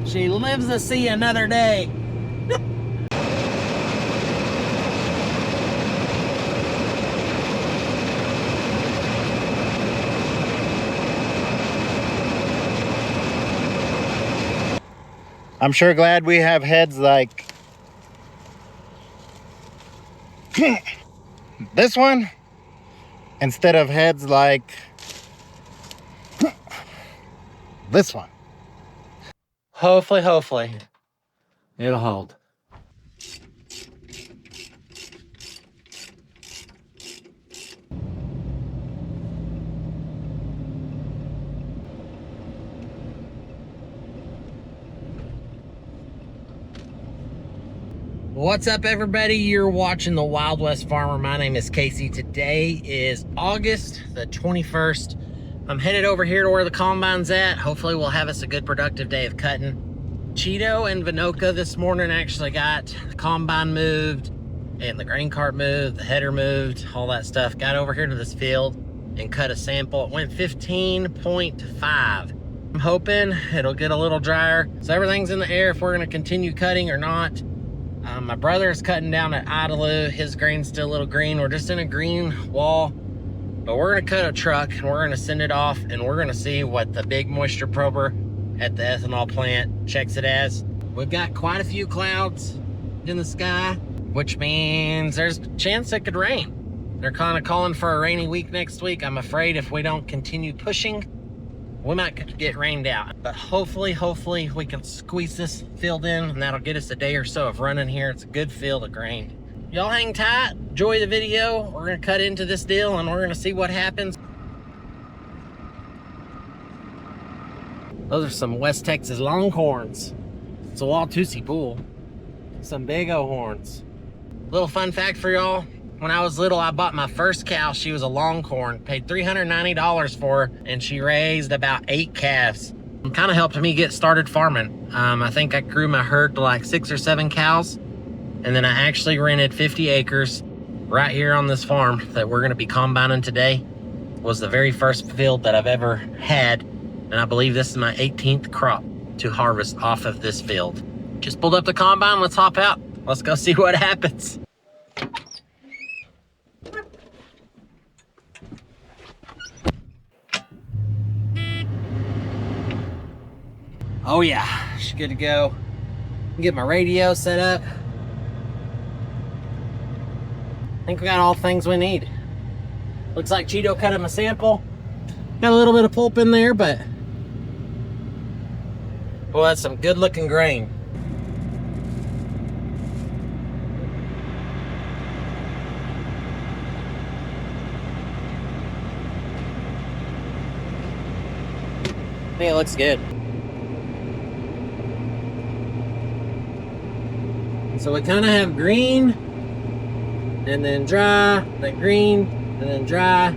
She lives to see another day. I'm sure glad we have heads like this one instead of heads like this one. Hopefully it'll hold. What's up, everybody? You're watching the Wild West Farmer. My name is Casey. Today is August the 21st. I'm headed over here to where the combine's at. Hopefully we'll have us a good productive day of cutting. Cheeto and Vinoka this morning actually got the combine moved and the grain cart moved, the header moved, all that stuff. Got over here to this field and cut a sample. It went 15.5. I'm hoping it'll get a little drier. So everything's in the air if we're gonna continue cutting or not. My brother is cutting down at Idaloo. His grain's still a little green. We're just in a green wall, but we're gonna cut a truck and we're gonna send it off and we're gonna see what the big moisture prober at the ethanol plant checks it as. We've got quite a few clouds in the sky, which means there's a chance it could rain. They're kind of calling for a rainy week next week. I'm afraid if we don't continue pushing, we might get rained out, but hopefully we can squeeze this field in and that'll get us a day or so of running here. It's a good field of grain. Y'all hang tight, enjoy the video. We're gonna cut into this deal and we're gonna see what happens. Those are some West Texas longhorns. It's a Watusi bull. Some big old horns. Little fun fact for y'all. When I was little, I bought my first cow. She was a longhorn, paid $390 for her, and she raised about 8 calves. It kind of helped me get started farming. I think I grew my herd to like 6 or 7 cows, and then I actually rented 50 acres right here on this farm that we're gonna be combining today. It was the very first field that I've ever had, and I believe this is my 18th crop to harvest off of this field. Just pulled up the combine, let's hop out. Let's go see what happens. Oh yeah, she's good to go. Get my radio set up. I think we got all the things we need. Looks like Cheeto cut him a sample. Got a little bit of pulp in there, but boy, that's some good looking grain. I think it looks good. So we kind of have green, and then dry, then green, and then dry.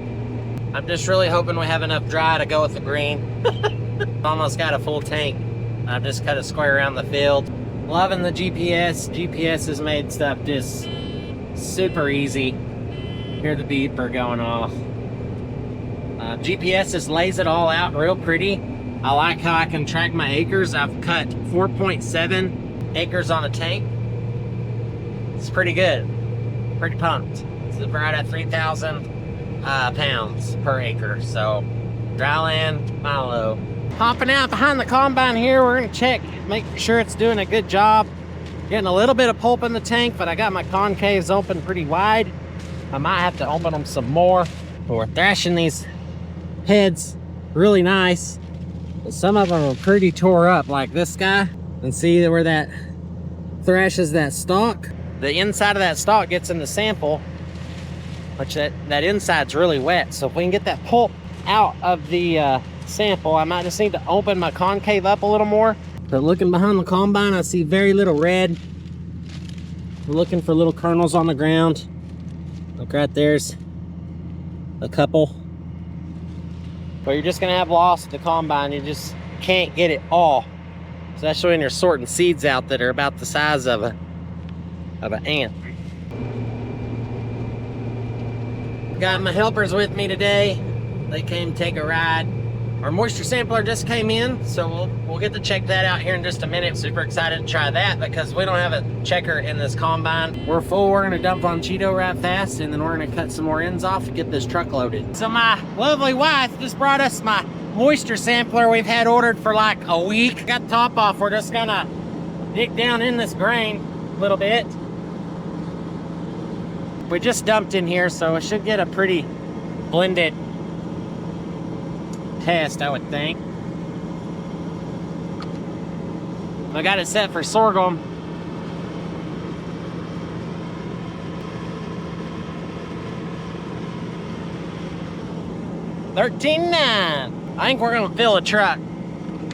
I'm just really hoping we have enough dry to go with the green. Almost got a full tank. I've just cut a square around the field. Loving the GPS. GPS has made stuff just super easy. Hear the beeper going off. GPS just lays it all out real pretty. I like how I can track my acres. I've cut 4.7 acres on a tank. It's pretty good, pretty pumped. It's right at 3,000 pounds per acre. So dryland Milo. Hopping out behind the combine here, we're gonna check, make sure it's doing a good job. Getting a little bit of pulp in the tank, but I got my concaves open pretty wide. I might have to open them some more. But we're thrashing these heads really nice. But some of them are pretty tore up, like this guy. And see where that thrashes that stalk? The inside of that stalk gets in the sample, which that inside's really wet. So if we can get that pulp out of the sample, I might just need to open my concave up a little more. But looking behind the combine, I see very little red. We're looking for little kernels on the ground. Look, right there's a couple. But you're just gonna have loss at the combine. You just can't get it all. Especially when you're sorting seeds out that are about the size of an ant. Got my helpers with me today. They came take a ride. Our moisture sampler just came in, so we'll get to check that out here in just a minute. Super excited to try that because we don't have a checker in this combine. We're full. We're gonna dump on Cheeto right fast, and then we're gonna cut some more ends off to get this truck loaded. So my lovely wife just brought us my moisture sampler we've had ordered for like a week. Got the top off. We're just gonna dig down in this grain a little bit. We just dumped in here, so it should get a pretty blended test, I would think. I got it set for sorghum. $13.9. I think we're gonna fill a truck.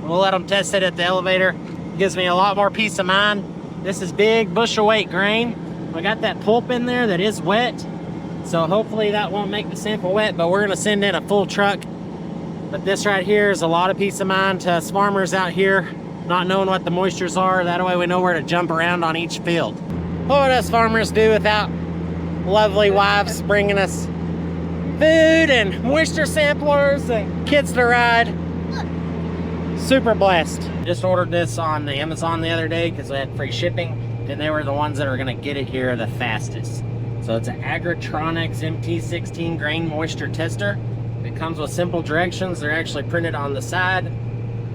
We'll let them test it at the elevator. Gives me a lot more peace of mind. This is big bushel weight grain. We got that pulp in there that is wet, so hopefully that won't make the sample wet, but we're gonna send in a full truck. But this right here is a lot of peace of mind to us farmers out here, not knowing what the moistures are. That way we know where to jump around on each field. What would us farmers do without lovely wives bringing us food and moisture samplers and kids to ride? Super blessed. Just ordered this on Amazon the other day because we had free shipping, and they were the ones that are gonna get it here the fastest. So it's an Agritronics MT16 grain moisture tester. It comes with simple directions. They're actually printed on the side.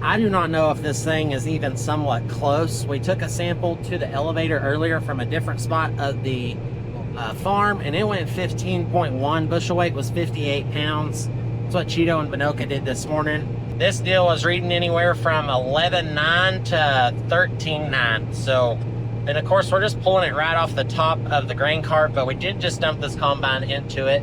I do not know if this thing is even somewhat close. We took a sample to the elevator earlier from a different spot of the farm, and it went 15.1. Bushel weight was 58 pounds. That's what Cheeto and Binoka did this morning. This deal was reading anywhere from 11.9 to 13.9. So, and of course, we're just pulling it right off the top of the grain cart, but we did just dump this combine into it.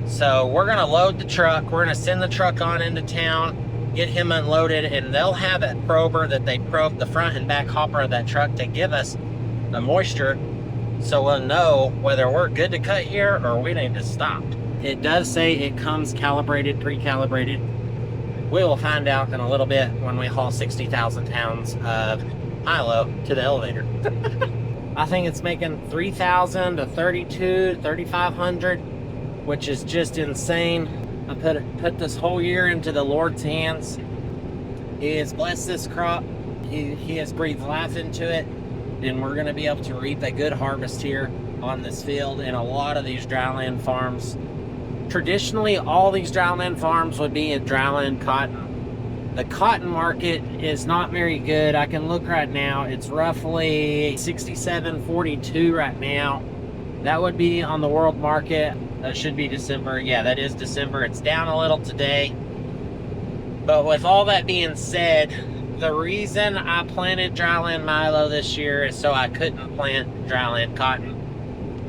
So we're gonna load the truck. We're gonna send the truck on into town, get him unloaded, and they'll have a prober that they probe the front and back hopper of that truck to give us the moisture, so we'll know whether we're good to cut here or we need to stop. It does say it comes calibrated, pre-calibrated. We'll find out in a little bit when we haul 60,000 pounds of Milo to the elevator. I think it's making 3,000 to 32, 3,500. Which is just insane. I put this whole year into the Lord's hands. He has blessed this crop. He has breathed life into it, and we're gonna be able to reap a good harvest here on this field and a lot of these dryland farms. Traditionally, all these dryland farms would be in dryland cotton. The cotton market is not very good. I can look right now. It's roughly 67.42 right now. That would be on the world market. That should be December. Yeah, that is December. It's down a little today. But with all that being said, the reason I planted dryland Milo this year is so I couldn't plant dryland cotton.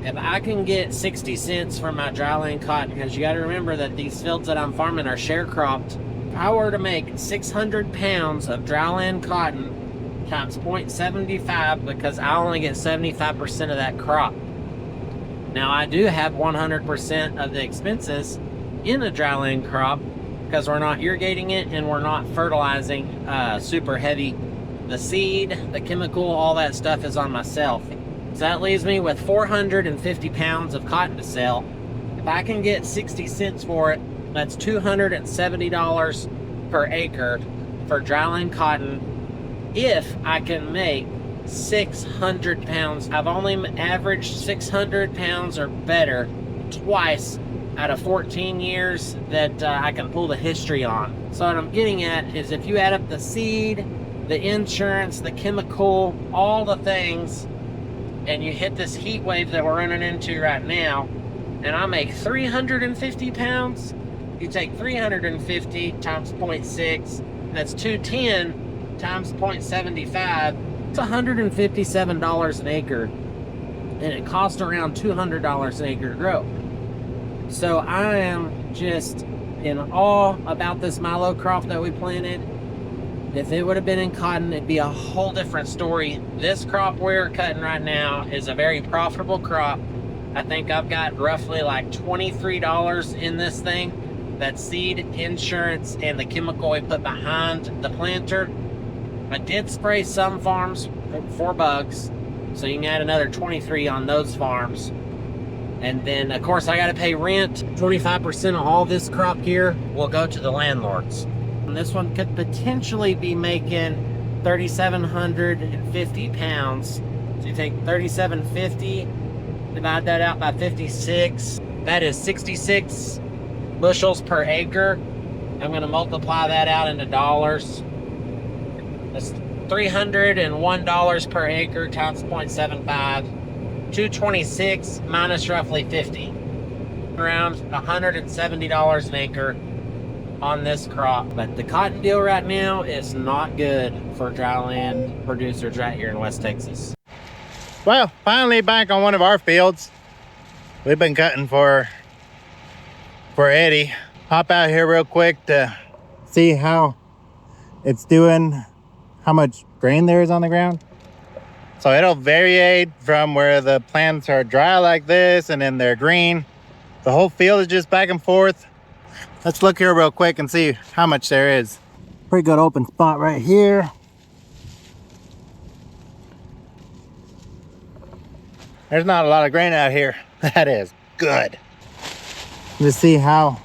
If I can get 60 cents for my dryland cotton, because you got to remember that these fields that I'm farming are sharecropped. If I were to make 600 pounds of dryland cotton times 0.75, because I only get 75% of that crop. Now, I do have 100% of the expenses in a dryland crop because we're not irrigating it and we're not fertilizing super heavy. The seed, the chemical, all that stuff is on myself. So that leaves me with 450 pounds of cotton to sell. If I can get 60 cents for it, that's $270 per acre for dryland cotton. If I can make 600 pounds. I've only averaged 600 pounds or better twice out of 14 years that I can pull the history on. So what I'm getting at is if you add up the seed, the insurance, the chemical, all the things, and you hit this heat wave that we're running into right now, and I make 350 pounds, you take 350 times 0.6, that's 210 times 0.75, it's $157 an acre, and it costs around $200 an acre to grow. So I am just in awe about this Milo crop that we planted. If it would have been in cotton, it'd be a whole different story. This crop we're cutting right now is a very profitable crop. I think I've got roughly like $23 in this thing. That's seed, insurance, and the chemical we put behind the planter. I did spray some farms for bugs, so you can add another 23 on those farms. And then, of course, I got to pay rent. 25% of all this crop here will go to the landlords. And this one could potentially be making 3,750 pounds. So you take 3,750, divide that out by 56. That is 66 bushels per acre. I'm going to multiply that out into dollars. That's $301 per acre times 0.75. 226 minus roughly 50. Around $170 an acre on this crop. But the cotton deal right now is not good for dry land producers right here in West Texas. Well, finally back on one of our fields. We've been cutting for Eddie. Hop out here real quick to see how it's doing, how much grain there is on the ground. So it'll vary from where the plants are dry like this and then they're green. The whole field is just back and forth. Let's look here real quick and see how much there is. Pretty good open spot right here. There's not a lot of grain out here. That is good. Just see how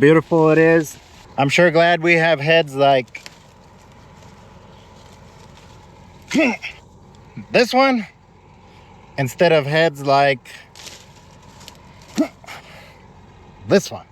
beautiful it is. I'm sure glad we have heads like this one instead of heads like this one.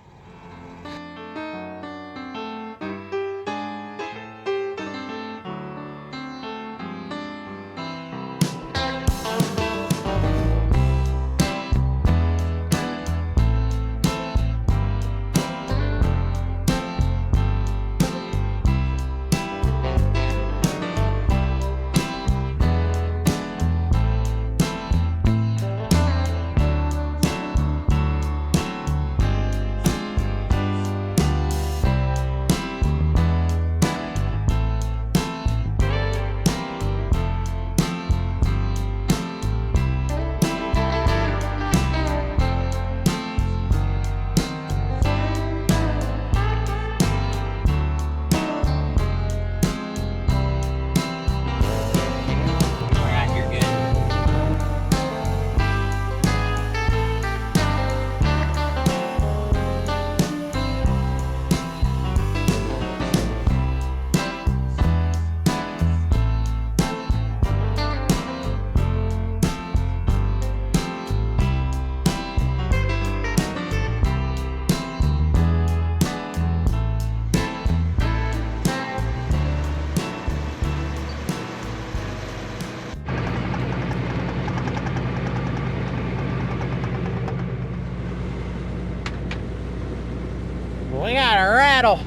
We got a rattle.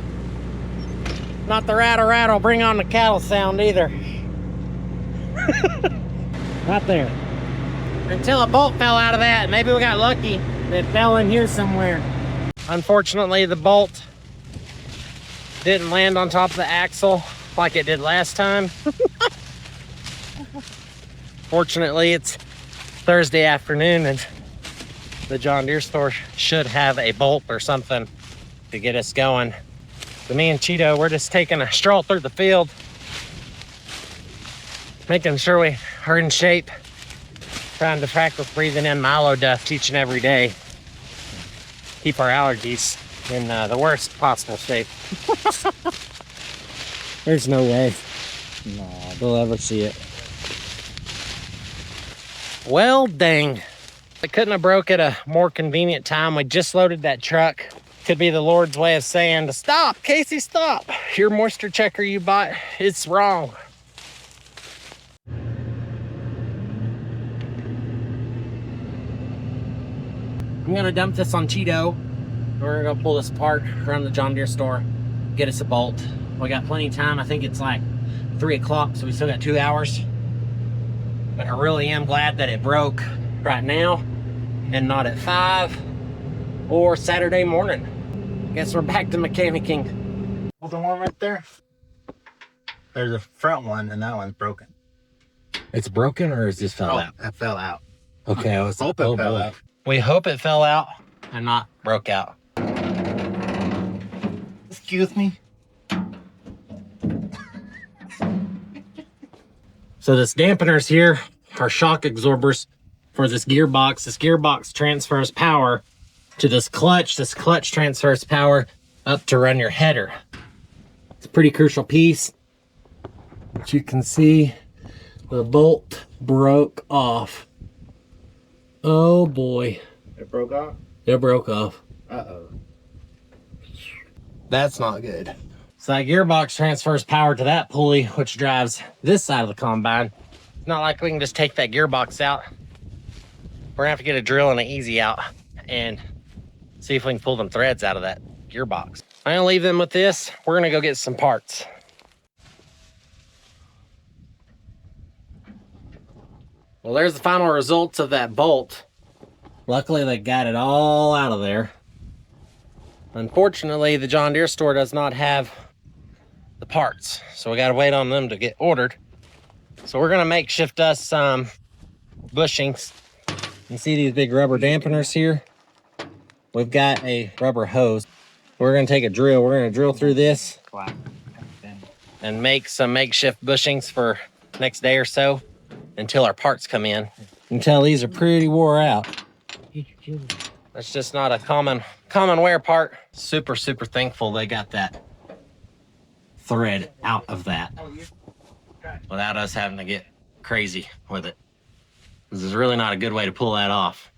Not the rattle rattle bring on the cattle sound either. Right there. Until a bolt fell out of that. Maybe we got lucky. It fell in here somewhere. Unfortunately, the bolt didn't land on top of the axle like it did last time. Fortunately, it's Thursday afternoon and the John Deere store should have a bolt or something to get us going. So me and Cheeto, we're just taking a stroll through the field, making sure we are in shape, trying to practice breathing in Milo dust each and every day. Keep our allergies in the worst possible shape. There's no way we'll ever see it. Well, dang. I couldn't have broke at a more convenient time. We just loaded that truck. Could be the Lord's way of saying to stop, Casey, stop. Your moisture checker you bought, it's wrong. I'm gonna dump this on Cheeto. We're gonna pull this apart around the John Deere store, get us a bolt. We got plenty of time. I think it's like 3 o'clock, so we still got 2 hours. But I really am glad that it broke right now and not at 5 or Saturday morning. Guess we're back to mechanicking. Hold the one right there. There's a front one and that one's broken. It's broken or is this fell out? It fell out. Okay, I was Hope it fell out. We hope it fell out and not broke out. Excuse me. So this dampeners here are shock absorbers for this gearbox. This gearbox transfers power to this clutch. This clutch transfers power up to run your header. It's a pretty crucial piece. But you can see the bolt broke off. Oh boy. It broke off? It broke off. Uh-oh. That's not good. So that gearbox transfers power to that pulley, which drives this side of the combine. It's not like we can just take that gearbox out. We're gonna have to get a drill and an easy out and see if we can pull them threads out of that gearbox. I'm gonna leave them with this. We're gonna go get some parts. Well, there's the final results of that bolt. Luckily, they got it all out of there. Unfortunately, the John Deere store does not have the parts, so we gotta wait on them to get ordered. So we're gonna makeshift us some bushings. You see these big rubber dampeners here? We've got a rubber hose. We're gonna take a drill. We're gonna drill through this and make some makeshift bushings for next day or so until our parts come in. Until these are pretty wore out. That's just not a common wear part. Super thankful they got that thread out of that without us having to get crazy with it. This is really not a good way to pull that off.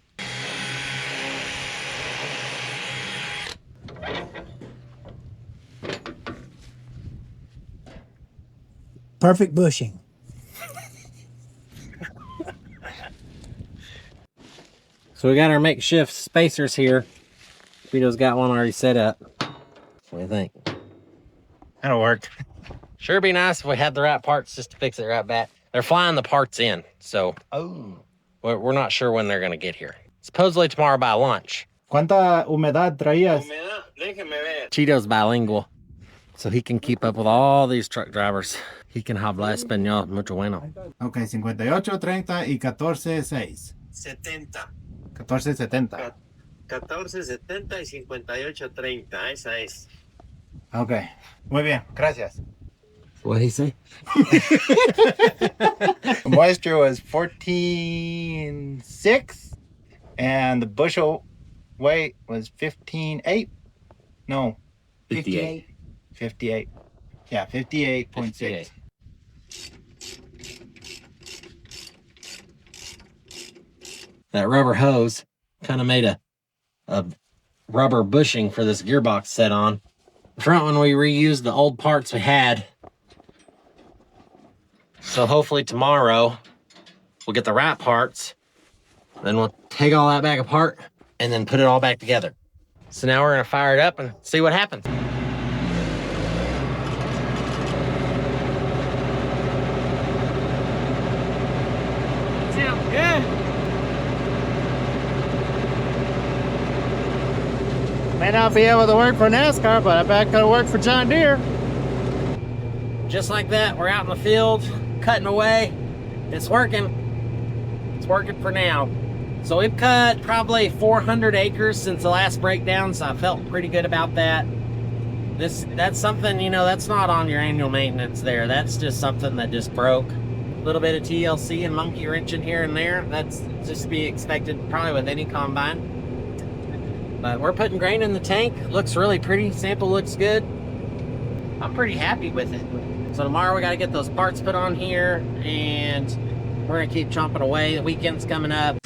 Perfect bushing. So we got our makeshift spacers here. Vito's got one already set up. What do you think? That'll work. Sure be nice if we had the right parts just to fix it right back. They're flying the parts in, so we're not sure when they're gonna get here. Supposedly tomorrow by lunch. ¿Cuánta humedad traías? Cheeto's bilingual, so he can keep up with all these truck drivers. He can hablar español mucho bueno. Ok, 58, 30 y 14.6. 70. 14.70. 14.70 y 58.30. Esa es. Ok, muy bien, gracias. What did he say? Moisture was 14.6 and the bushel weight was 15.8. No, 58. 58. Yeah, 58.6. That rubber hose kind of made a rubber bushing for this gearbox set on. The front one, we reused the old parts we had. So hopefully tomorrow we'll get the right parts. Then we'll take all that back apart and then put it all back together. So now we're gonna fire it up and see what happens. Sounds good. May not be able to work for NASCAR, but I bet it could work for John Deere. Just like that, we're out in the field, cutting away. It's working. It's working for now. So we've cut probably 400 acres since the last breakdown, so I felt pretty good about that. That's something, you know, that's not on your annual maintenance there. That's just something that just broke. A little bit of TLC and monkey wrenching here and there. That's just to be expected probably with any combine. But we're putting grain in the tank. Looks really pretty. Sample looks good. I'm pretty happy with it. So tomorrow we got to get those parts put on here and we're going to keep chomping away. The weekend's coming up.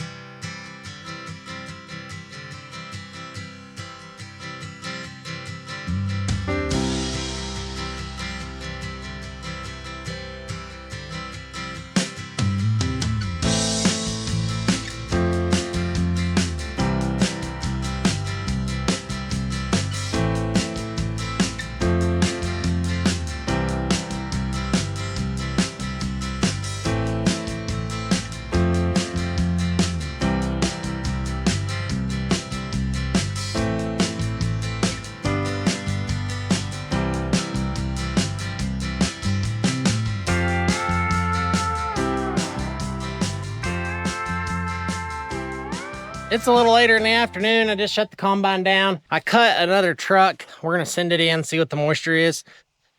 It's a little later in the afternoon. I just shut the combine down. I cut another truck. We're gonna send it in, see what the moisture is.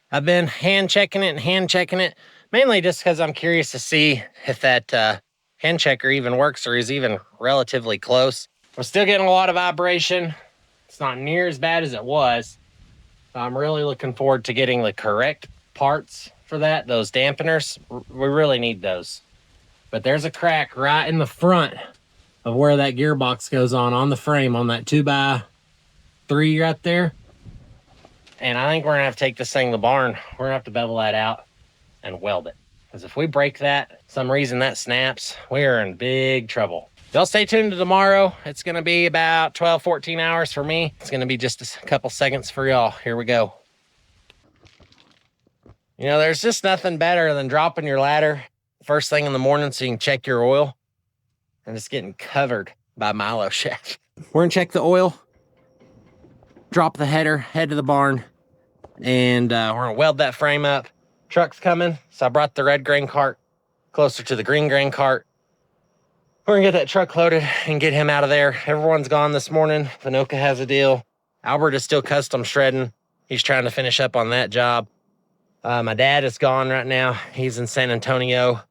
I've been hand checking it, mainly just because I'm curious to see if that hand checker even works or is even relatively close. We're still getting a lot of vibration. It's not near as bad as it was, I'm really looking forward to getting the correct parts for that, those dampeners. We really need those. But there's a crack right in the front of where that gearbox goes on the frame, on that 2x3 right there. And I think we're gonna have to take this thing to the barn. We're gonna have to bevel that out and weld it. Because if we break that, some reason that snaps, we are in big trouble. Y'all stay tuned to tomorrow. It's gonna be about 12, 14 hours for me. It's gonna be just a couple seconds for y'all. Here we go. You know, there's just nothing better than dropping your ladder first thing in the morning so you can check your oil. And it's getting covered by Milo shaft. We're gonna check the oil, drop the header, head to the barn, and we're gonna weld that frame up. Truck's coming, so I brought the red grain cart closer to the green grain cart. We're gonna get that truck loaded and get him out of there. Everyone's gone this morning. Vinoka has a deal. Albert is still custom shredding. He's trying to finish up on that job. My dad is gone right now. He's in San Antonio.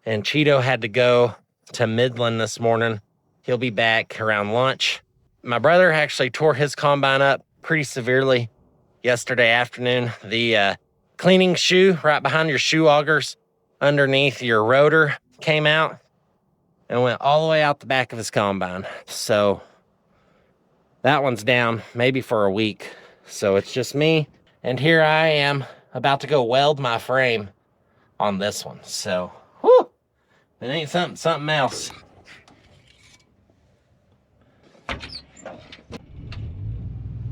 And Cheeto had to go to Midland this morning. He'll be back around lunch. My brother actually tore his combine up pretty severely yesterday afternoon. The cleaning shoe right behind your shoe augers underneath your rotor came out and went all the way out the back of his combine. So that one's down maybe for a week. So it's just me. And here I am about to go weld my frame on this one. So, whew, it ain't something else.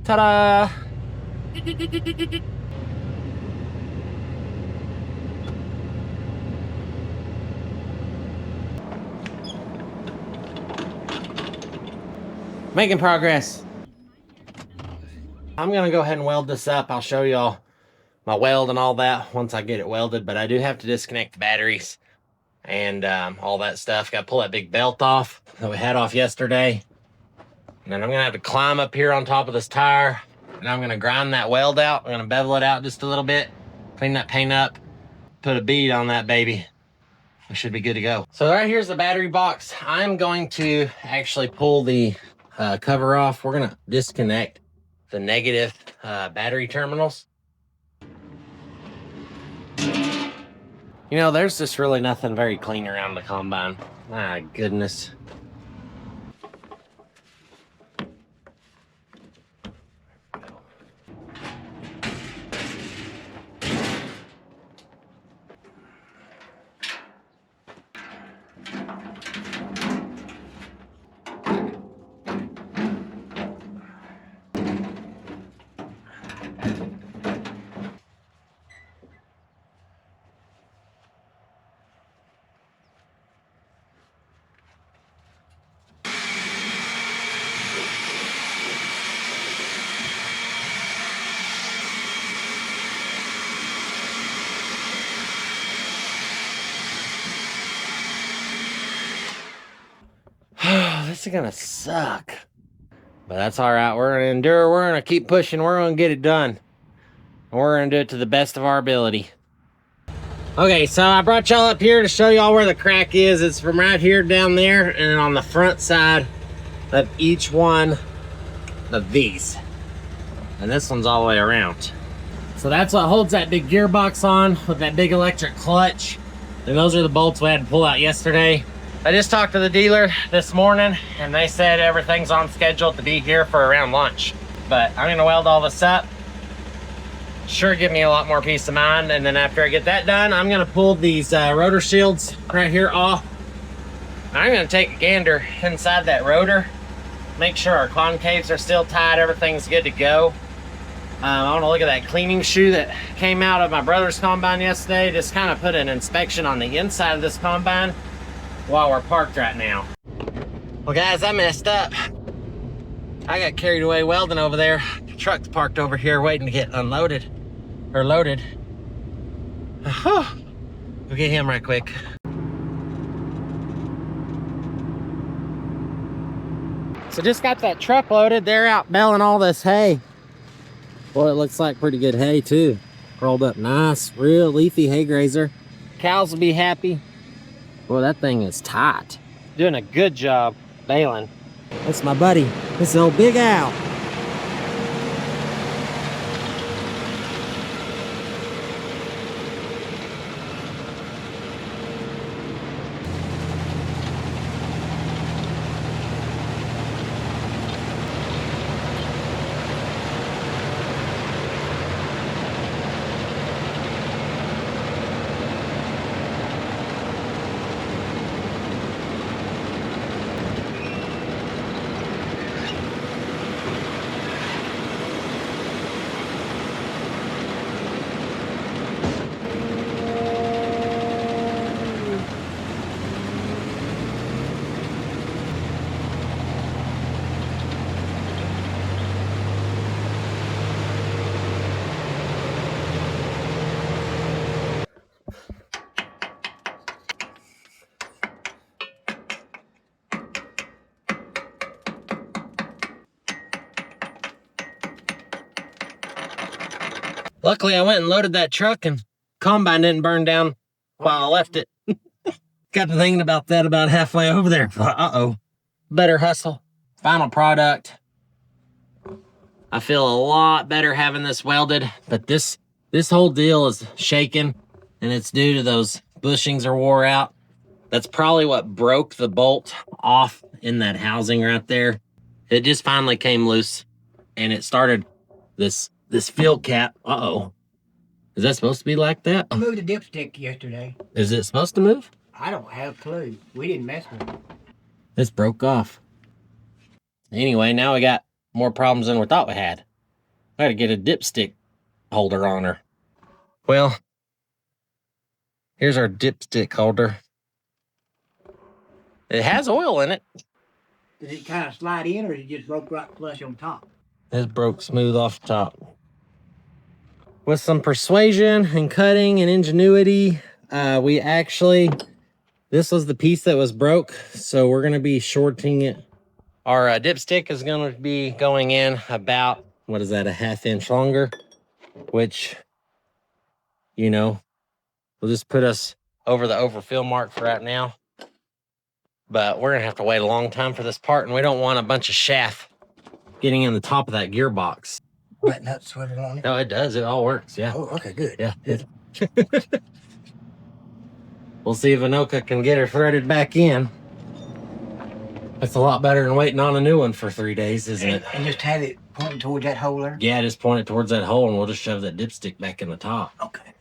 Ta-da! Making progress. I'm gonna go ahead and weld this up. I'll show y'all my weld and all that once I get it welded, but I do have to disconnect the batteries and all that stuff. Got to pull that big belt off that we had off yesterday. And then I'm gonna have to climb up here on top of this tire, and I'm gonna grind that weld out. I'm gonna bevel it out just a little bit, clean that paint up, put a bead on that baby. We should be good to go. So right here's the battery box. I'm going to actually pull the cover off. We're gonna disconnect the negative battery terminals. You know, there's just really nothing very clean around the combine. My goodness. This is gonna suck, but that's all right. We're gonna endure. We're gonna keep pushing. We're gonna get it done. We're gonna do it to the best of our ability. Okay, so I brought y'all up here to show y'all where the crack is. It's from right here down there and on the front side of each one of these. And this one's all the way around. So that's what holds that big gearbox on with that big electric clutch. And those are the bolts we had to pull out yesterday. I just talked to the dealer this morning and they said everything's on schedule to be here for around lunch. But I'm gonna weld all this up. Sure give me a lot more peace of mind. And then after I get that done, I'm gonna pull these rotor shields right here off. I'm gonna take a gander inside that rotor, make sure our concaves are still tight, everything's good to go. I want to look at that cleaning shoe that came out of my brother's combine yesterday. Just kind of put an inspection on the inside of this combine while we're parked right now. Well guys, I messed up. I got carried away welding over there. The truck's parked over here waiting to get unloaded or loaded. We'll get him right quick. So just got that truck loaded. They're out baling all this hay. Boy, it looks like pretty good hay too. Rolled up nice, real leafy hay grazer. Cows will be happy. Boy, that thing is tight. Doing a good job baling. That's my buddy. This is old Big Al. Luckily, I went and loaded that truck and combine didn't burn down while I left it. Got to thinking about that about halfway over there. Uh-oh. Better hustle. Final product. I feel a lot better having this welded, but this whole deal is shaking, and it's due to those bushings are wore out. That's probably what broke the bolt off in that housing right there. It just finally came loose, and it started this field cap. Uh-oh. Is that supposed to be like that? I moved the dipstick yesterday. Is it supposed to move? I don't have a clue. We didn't mess with it. This broke off. Anyway, now we got more problems than we thought we had. I gotta get a dipstick holder on her. Well, here's our dipstick holder. It has oil in it. Did it kind of slide in, or did it just broke right flush on top? It broke smooth off the top. With some persuasion and cutting and ingenuity, we actually, this was the piece that was broke, so we're gonna be shorting it. Our dipstick is gonna be going in about, what is that, a ½ inch longer, which, you know, will just put us over the overfill mark for right now. But we're gonna have to wait a long time for this part, and we don't want a bunch of shaft getting in the top of that gearbox. Button up, sweater on it. No, it does. It all works. Yeah. Oh, okay, good. Yeah. Good. We'll see if Anoka can get her threaded back in. That's a lot better than waiting on a new one for 3 days, isn't it? And just have it pointing towards that hole there? Yeah, just point it towards that hole, and we'll just shove that dipstick back in the top. Okay.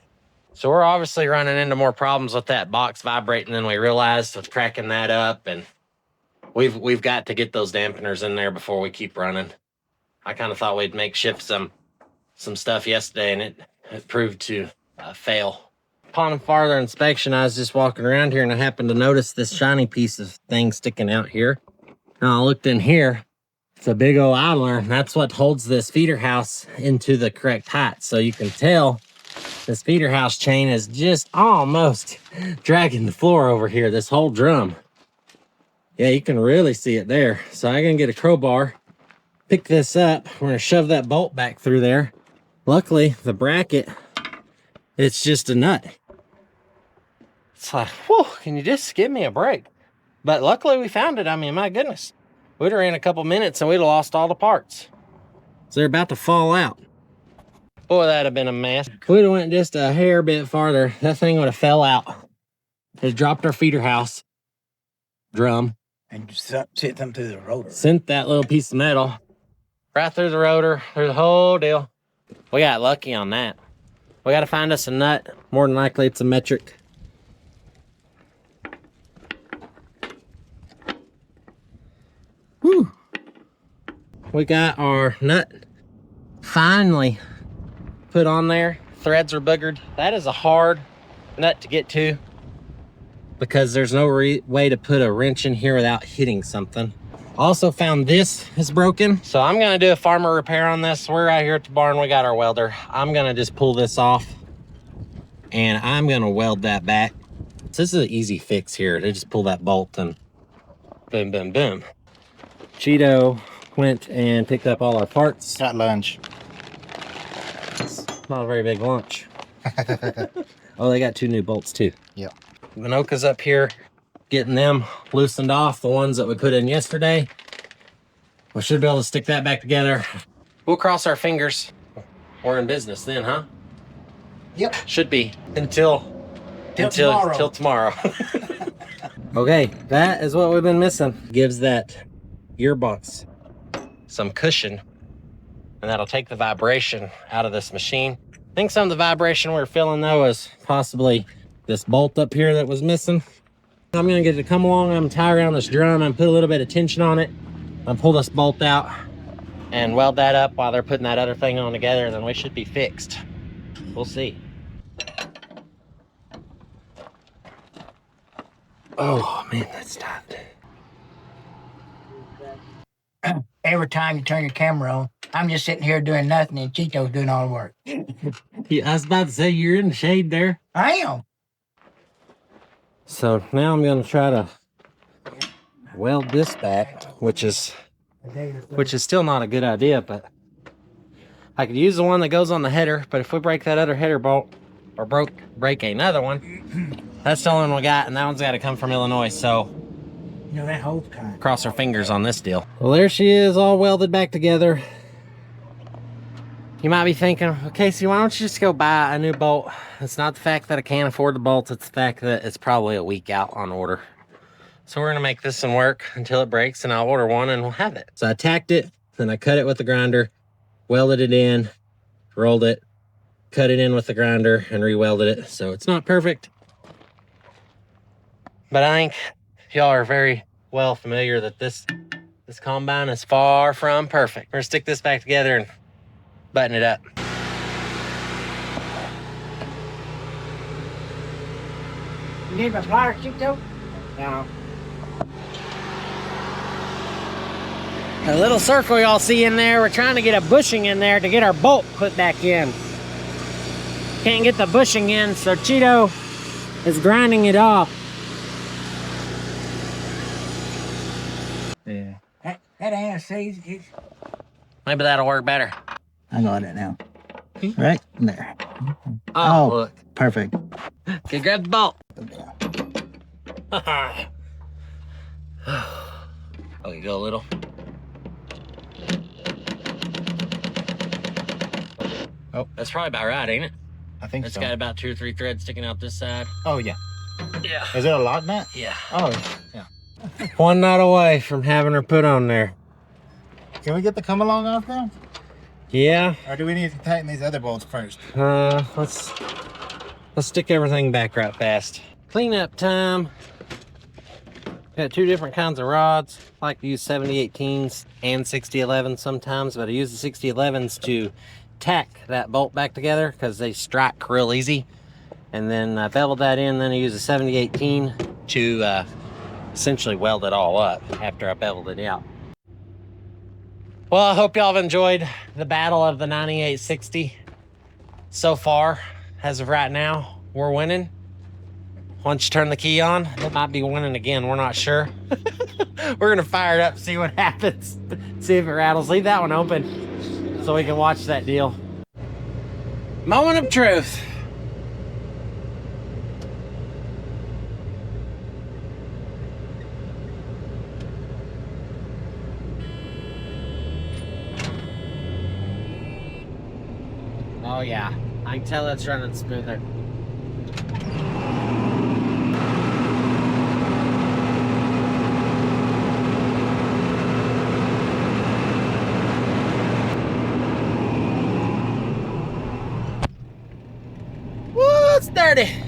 So we're obviously running into more problems with that box vibrating than we realized with cracking that up, and we've got to get those dampeners in there before we keep running. I kind of thought we'd makeshift some stuff yesterday, and it proved to fail. Upon farther inspection, I was just walking around here, and I happened to notice this shiny piece of thing sticking out here. Now I looked in here. It's a big old idler, and that's what holds this feeder house into the correct height. So you can tell this feeder house chain is just almost dragging the floor over here, this whole drum. Yeah, you can really see it there. So I'm gonna get a crowbar, pick this up. We're gonna shove that bolt back through there. Luckily, the bracket, it's just a nut. It's like, whew, can you just give me a break? But luckily we found it. I mean, my goodness. We'd have ran a couple minutes and we'd have lost all the parts. So they're about to fall out. Boy, that'd have been a mess. If we'd have went just a hair bit farther, that thing would have fell out. It dropped our feeder house drum. And just sent them through the rotor. Sent that little piece of metal right through the rotor, through the whole deal. We got lucky on that. We got to find us a nut. More than likely, it's a metric. Whew. We got our nut finally put on there. Threads are boogered. That is a hard nut to get to because there's no way to put a wrench in here without hitting something. Also found this is broken. So I'm gonna do a farmer repair on this. We're out here at the barn, we got our welder. I'm gonna just pull this off and I'm gonna weld that back. So this is an easy fix here. They just pull that bolt and boom, boom, boom. Cheeto went and picked up all our parts. Got lunch. It's not a very big lunch. Oh, they got 2 new bolts too. Yep. Minoka's up here getting them loosened off, the ones that we put in yesterday. We should be able to stick that back together. We'll cross our fingers. We're in business then, huh? Yep. Should be until tomorrow. Okay, that is what we've been missing. Gives that gearbox some cushion, and that'll take the vibration out of this machine. I think some of the vibration we're feeling though is possibly this bolt up here that was missing. I'm gonna get it to come along. I'm tie around this drum and put a little bit of tension on it and pull this bolt out and weld that up while they're putting that other thing on together, and then we should be fixed. We'll see. Oh man, that's tight. Every time you turn your camera on, I'm just sitting here doing nothing and Cheeto's doing all the work. Yeah, I was about to say you're in the shade there. I am. So now I'm gonna try to weld this back, which is still not a good idea, but I could use the one that goes on the header, but if we break that other header bolt, or break another one, that's the only one we got, and that one's got to come from Illinois, so You know, that whole kind. cross our fingers on this deal. Well, there she is, all welded back together. You might be thinking, well, Casey, why don't you just go buy a new bolt? It's not the fact that I can't afford the bolts, it's the fact that it's probably a week out on order. So we're gonna make this one work until it breaks, and I'll order one and we'll have it. So I tacked it, then I cut it with the grinder, welded it in, rolled it, cut it in with the grinder, and re-welded it. So it's not perfect, but I think y'all are very well familiar that this combine is far from perfect. We're gonna stick this back together and button it up. You need my pliers, Chito? No. A little circle y'all see in there, we're trying to get a bushing in there to get our bolt put back in. Can't get the bushing in, so Chito is grinding it off. Yeah. That anti-seize is... Maybe that'll work better. I got it now. Right there. Oh, look. Perfect. Okay, grab the bolt. Oh, you go a little. Oh. That's probably about right, ain't it? I think It's so. got about 2 or 3 threads sticking out this side. Oh, yeah. Yeah. Is it a lock nut? Yeah. Oh, yeah. One knot away from having her put on there. Can we get the come along off now? Yeah. Or do we need to tighten these other bolts first? Let's stick everything back right fast. Cleanup time. Got 2 different kinds of rods. I like to use 7018s and 6011s sometimes, but I use the 6011s to tack that bolt back together because they strike real easy. And then I beveled that in, then I use a 7018 to essentially weld it all up after I beveled it out. Well, I hope y'all have enjoyed the battle of the 9860 so far. As of right now, we're winning. Once you turn the key on, it might be winning again. We're not sure. We're gonna fire it up, see what happens. See if it rattles. Leave that one open so we can watch that deal. Moment of truth. Oh yeah, I can tell it's running smoother. Woo, it's dirty.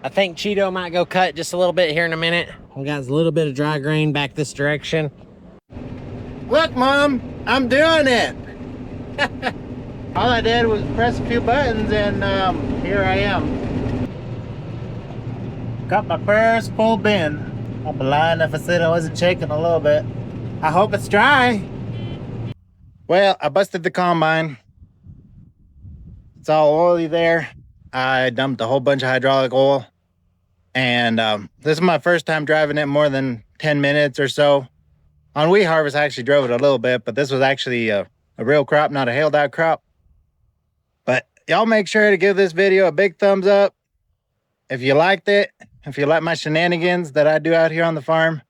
I think Cheeto might go cut just a little bit here in a minute. We got a little bit of dry grain back this direction. Look, Mom, I'm doing it. All I did was press a few buttons and here I am. Got my first full bin. I'll be lying if I said I wasn't shaking a little bit. I hope it's dry. Well, I busted the combine. It's all oily there. I dumped a whole bunch of hydraulic oil. And this is my first time driving it more than 10 minutes or so. On wheat harvest, I actually drove it a little bit, but this was actually a real crop, not a hailed out crop. But y'all make sure to give this video a big thumbs up if you liked it, if you like my shenanigans that I do out here on the farm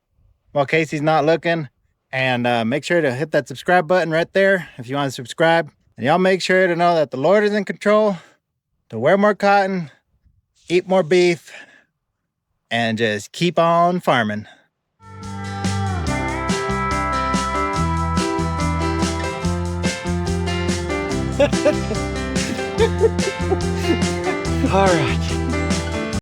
while Casey's not looking. And make sure to hit that subscribe button right there if you want to subscribe. And y'all make sure to know that the Lord is in control, to wear more cotton, eat more beef, and just keep on farming. All right.